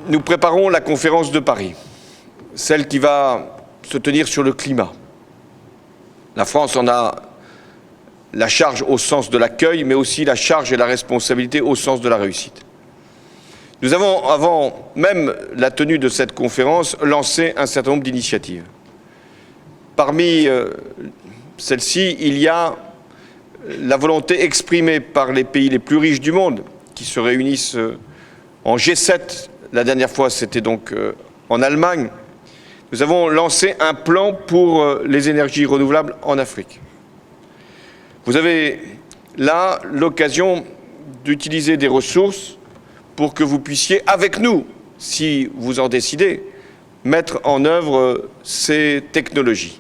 nous préparons la conférence de Paris, celle qui va se tenir sur le climat. La France en a la charge au sens de l'accueil, mais aussi la charge et la responsabilité au sens de la réussite. Nous avons, avant même la tenue de cette conférence, lancé un certain nombre d'initiatives. Parmi celles-ci, il y a la volonté exprimée par les pays les plus riches du monde, qui se réunissent en G7. La dernière fois, c'était donc en Allemagne. Nous avons lancé un plan pour les énergies renouvelables en Afrique. Vous avez là l'occasion d'utiliser des ressources pour que vous puissiez, avec nous, si vous en décidez, mettre en œuvre ces technologies.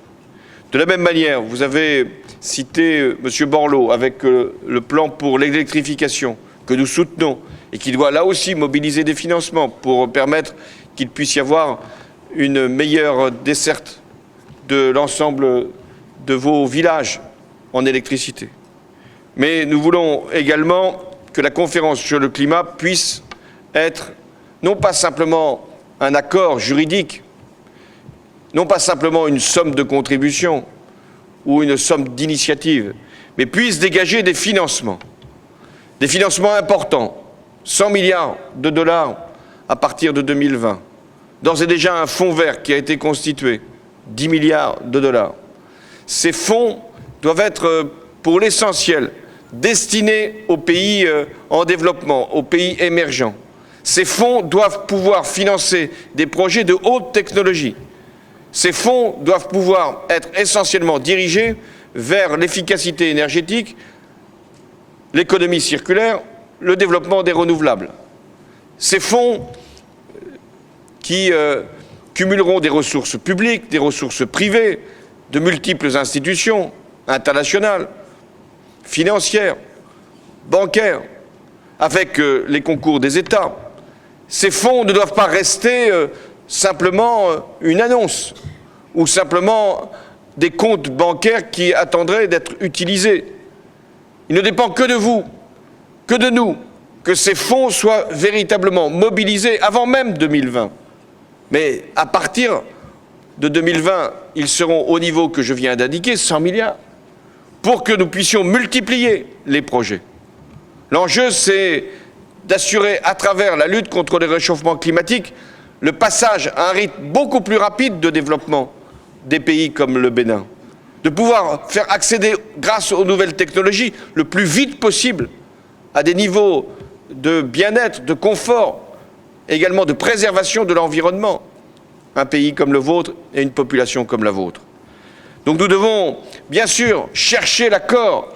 De la même manière, vous avez cité M. Borloo avec le plan pour l'électrification que nous soutenons et qui doit là aussi mobiliser des financements pour permettre qu'il puisse y avoir une meilleure desserte de l'ensemble de vos villages en électricité. Mais nous voulons également que la conférence sur le climat puisse être non pas simplement un accord juridique, non pas simplement une somme de contributions ou une somme d'initiatives, mais puisse dégager des financements importants, 100 milliards de dollars à partir de 2020. D'ores et déjà un fonds vert qui a été constitué, 10 milliards de dollars. Ces fonds doivent être, pour l'essentiel, destinés aux pays en développement, aux pays émergents. Ces fonds doivent pouvoir financer des projets de haute technologie. Ces fonds doivent pouvoir être essentiellement dirigés vers l'efficacité énergétique, l'économie circulaire, le développement des renouvelables. Ces fonds qui cumuleront des ressources publiques, des ressources privées, de multiples institutions internationales, financières, bancaires, avec les concours des États. Ces fonds ne doivent pas rester simplement une annonce ou simplement des comptes bancaires qui attendraient d'être utilisés. Il ne dépend que de vous, que de nous, que ces fonds soient véritablement mobilisés avant même 2020. Mais à partir de 2020, ils seront au niveau que je viens d'indiquer, 100 milliards, pour que nous puissions multiplier les projets. L'enjeu, c'est d'assurer, à travers la lutte contre le réchauffement climatique, le passage à un rythme beaucoup plus rapide de développement des pays comme le Bénin, de pouvoir faire accéder, grâce aux nouvelles technologies, le plus vite possible à des niveaux de bien-être, de confort, également de préservation de l'environnement, un pays comme le vôtre et une population comme la vôtre. Donc nous devons, bien sûr, chercher l'accord,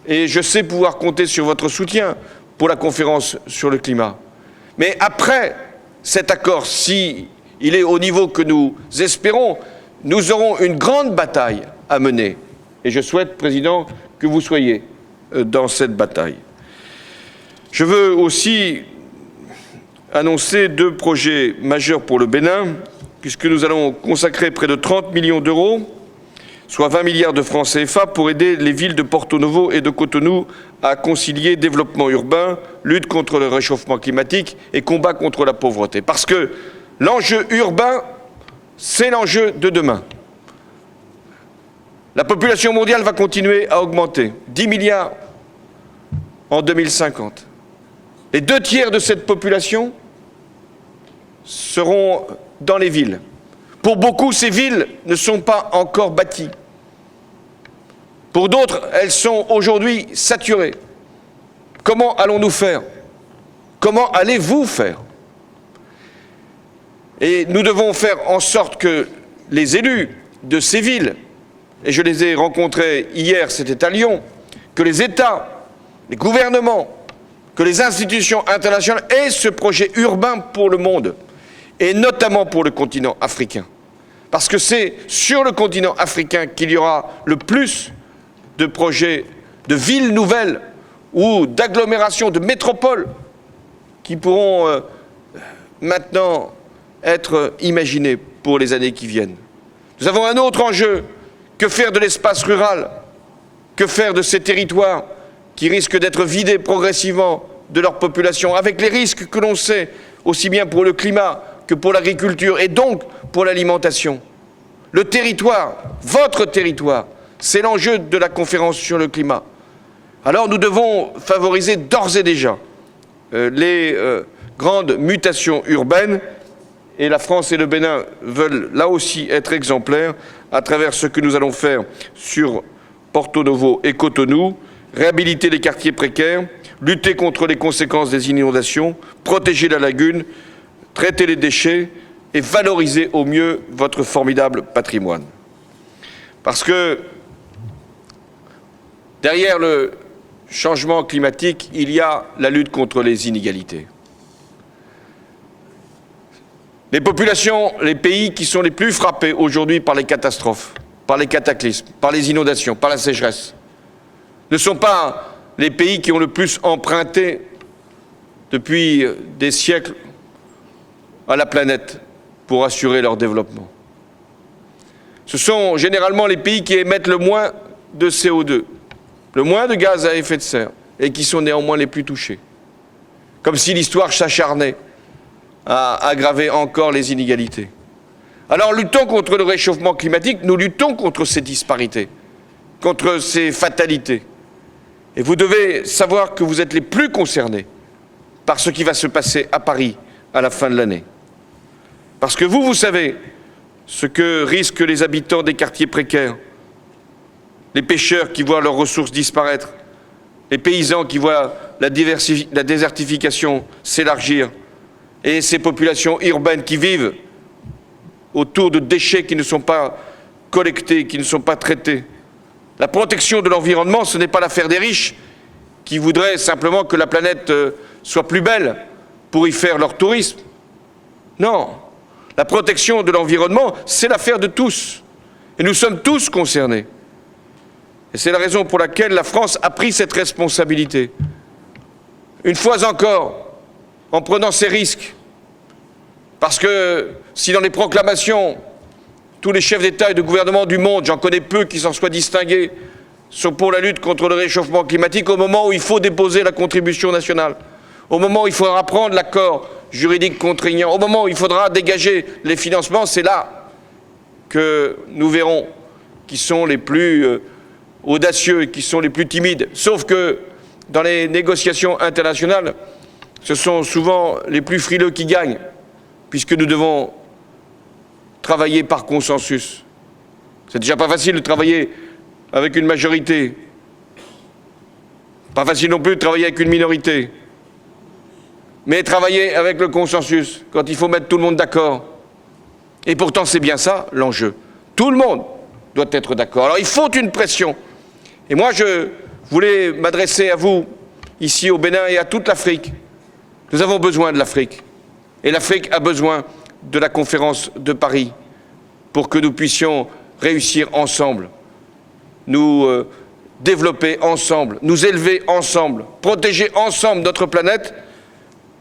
et je sais pouvoir compter sur votre soutien pour la conférence sur le climat. Mais après cet accord, si il est au niveau que nous espérons, nous aurons une grande bataille à mener. Et je souhaite, Président, que vous soyez dans cette bataille. Je veux aussi annoncer 2 projets majeurs pour le Bénin, puisque nous allons consacrer près de 30 millions d'euros, soit 20 milliards de francs CFA, pour aider les villes de Porto Novo et de Cotonou à concilier développement urbain, lutte contre le réchauffement climatique et combat contre la pauvreté. Parce que l'enjeu urbain, c'est l'enjeu de demain. La population mondiale va continuer à augmenter, 10 milliards en 2050. Les 2 tiers de cette population seront dans les villes. Pour beaucoup, ces villes ne sont pas encore bâties. Pour d'autres, elles sont aujourd'hui saturées. Comment allons-nous faire? Comment allez-vous faire? Et nous devons faire en sorte que les élus de ces villes, et je les ai rencontrés hier, c'était à Lyon, que les États, les gouvernements, que les institutions internationales aient ce projet urbain pour le monde, et notamment pour le continent africain. Parce que c'est sur le continent africain qu'il y aura le plus de projets de villes nouvelles ou d'agglomérations, de métropoles qui pourront maintenant être imaginées pour les années qui viennent. Nous avons un autre enjeu. Que faire de l'espace rural? Que faire de ces territoires qui risquent d'être vidés progressivement de leur population, avec les risques que l'on sait aussi bien pour le climat que pour l'agriculture et donc pour l'alimentation. Le territoire, votre territoire, c'est l'enjeu de la conférence sur le climat. Alors nous devons favoriser d'ores et déjà les grandes mutations urbaines, et la France et le Bénin veulent là aussi être exemplaires à travers ce que nous allons faire sur Porto Novo et Cotonou, réhabiliter les quartiers précaires, lutter contre les conséquences des inondations, protéger la lagune, traiter les déchets et valoriser au mieux votre formidable patrimoine. Parce que derrière le changement climatique, il y a la lutte contre les inégalités. Les populations, les pays qui sont les plus frappés aujourd'hui par les catastrophes, par les cataclysmes, par les inondations, par la sécheresse, ne sont pas les pays qui ont le plus emprunté depuis des siècles à la planète pour assurer leur développement. Ce sont généralement les pays qui émettent le moins de CO2, le moins de gaz à effet de serre, et qui sont néanmoins les plus touchés. Comme si l'histoire s'acharnait à aggraver encore les inégalités. Alors luttons contre le réchauffement climatique, nous luttons contre ces disparités, contre ces fatalités. Et vous devez savoir que vous êtes les plus concernés par ce qui va se passer à Paris à la fin de l'année. Parce que vous savez ce que risquent les habitants des quartiers précaires, les pêcheurs qui voient leurs ressources disparaître, les paysans qui voient la désertification s'élargir, et ces populations urbaines qui vivent autour de déchets qui ne sont pas collectés, qui ne sont pas traités. La protection de l'environnement, ce n'est pas l'affaire des riches qui voudraient simplement que la planète soit plus belle pour y faire leur tourisme. Non, la protection de l'environnement, c'est l'affaire de tous. Et nous sommes tous concernés. Et c'est la raison pour laquelle la France a pris cette responsabilité. Une fois encore, en prenant ces risques. Parce que si dans les proclamations, tous les chefs d'État et de gouvernement du monde, j'en connais peu qui s'en soient distingués, sont pour la lutte contre le réchauffement climatique, au moment où il faut déposer la contribution nationale, au moment où il faudra prendre l'accord juridique contraignant, au moment où il faudra dégager les financements, c'est là que nous verrons qui sont les plus audacieux et qui sont les plus timides. Sauf que dans les négociations internationales, ce sont souvent les plus frileux qui gagnent, puisque nous devons travailler par consensus. C'est déjà pas facile de travailler avec une majorité. Pas facile non plus de travailler avec une minorité. Mais travailler avec le consensus, quand il faut mettre tout le monde d'accord. Et pourtant, c'est bien ça l'enjeu. Tout le monde doit être d'accord. Alors il faut une pression. Et moi, je voulais m'adresser à vous, ici au Bénin et à toute l'Afrique. Nous avons besoin de l'Afrique. Et l'Afrique a besoin de la conférence de Paris pour que nous puissions réussir ensemble, nous développer ensemble, nous élever ensemble, protéger ensemble notre planète.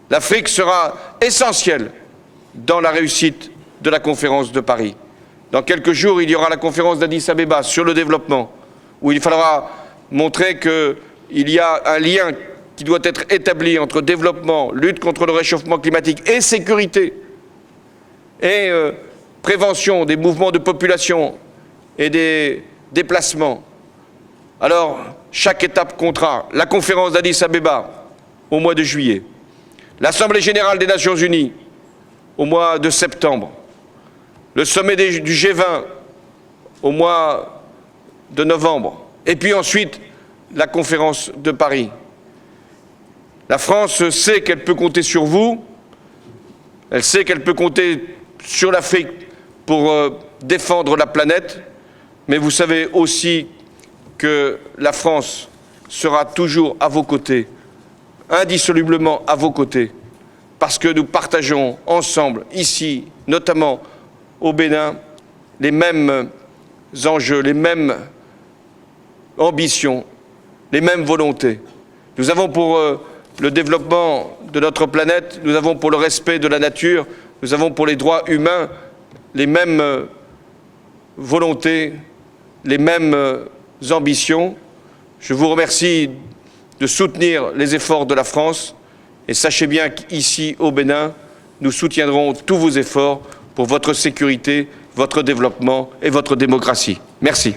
L'Afrique sera essentielle dans la réussite de la conférence de Paris. Dans quelques jours, il y aura la conférence d'Addis Abeba sur le développement, où il faudra montrer qu'il y a un lien qui doit être établi entre développement, lutte contre le réchauffement climatique et sécurité, et prévention des mouvements de population et des déplacements. Alors, chaque étape comptera. La conférence d'Addis Abeba au mois de juillet, l'Assemblée générale des Nations unies au mois de septembre, le sommet du G20 au mois de novembre, et puis ensuite la conférence de Paris. La France sait qu'elle peut compter sur vous, elle sait qu'elle peut compter sur l'Afrique pour défendre la planète, mais vous savez aussi que la France sera toujours à vos côtés, indissolublement à vos côtés, parce que nous partageons ensemble, ici, notamment au Bénin, les mêmes enjeux, les mêmes ambitions, les mêmes volontés. Nous avons pour le développement de notre planète, nous avons pour le respect de la nature, nous avons pour les droits humains les mêmes volontés, les mêmes ambitions. Je vous remercie de soutenir les efforts de la France et sachez bien qu'ici, au Bénin, nous soutiendrons tous vos efforts pour votre sécurité, votre développement et votre démocratie. Merci.